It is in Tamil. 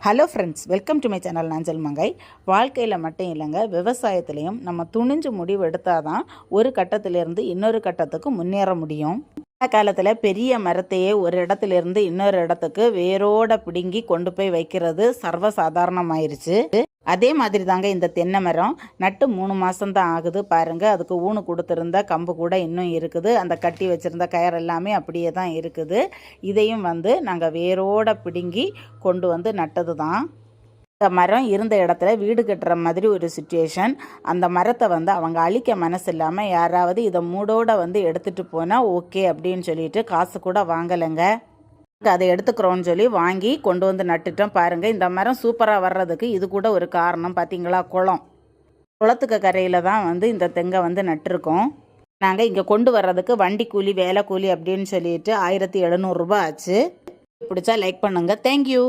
Hello friends, welcome to my channel Nanjal Mangai. வாழ்க்கையில் மட்டும் இல்லைங்க, விவசாயத்துலேயும் நம்ம துணிஞ்சு முடிவு எடுத்தால் தான் ஒரு கட்டத்திலேருந்து இன்னொரு கட்டத்துக்கு முன்னேற முடியும். அந்த காலத்தில் பெரிய மரத்தையே ஒரு இடத்துலேருந்து இன்னொரு இடத்துக்கு வேரோட பிடுங்கி கொண்டு போய் வைக்கிறது சர்வசாதாரணமாயிருச்சு. அதே மாதிரி தாங்க இந்த தென்னை மரம் நட்டு 3 மாதம்தான் ஆகுது பாருங்கள். அதுக்கு ஊனு கொடுத்துருந்த கம்பு கூட இன்னும் இருக்குது. அந்த கட்டி வச்சுருந்த கயர் எல்லாமே அப்படியே தான் இருக்குது. இதையும் நாங்கள் வேரோட பிடுங்கி கொண்டு நட்டது தான். இந்த மரம் இருந்த இடத்துல வீடு கட்டுற மாதிரி ஒரு சுச்சுவேஷன். அந்த மரத்தை அவங்க அழிக்க மனசு இல்லாமல் யாராவது இதை மூடோட எடுத்துகிட்டு போனால் ஓகே அப்படின்னு சொல்லிட்டு காசு கூட வாங்கலைங்க. அதை எடுத்துக்கிறோன்னு சொல்லி வாங்கி கொண்டு நட்டுட்டோம் பாருங்கள். இந்த மரம் சூப்பராக வர்றதுக்கு இது கூட ஒரு காரணம். பார்த்தீங்களா, குளத்துக்கு கரையில் தான் இந்த தெங்கை நட்டுருக்கோம். நாங்கள் இங்கே கொண்டு வர்றதுக்கு வண்டி கூலி வேலை கூலி அப்படின்னு சொல்லிட்டு 1700 ரூபா ஆச்சு. பிடிச்சா லைக் பண்ணுங்கள். தேங்க்யூ.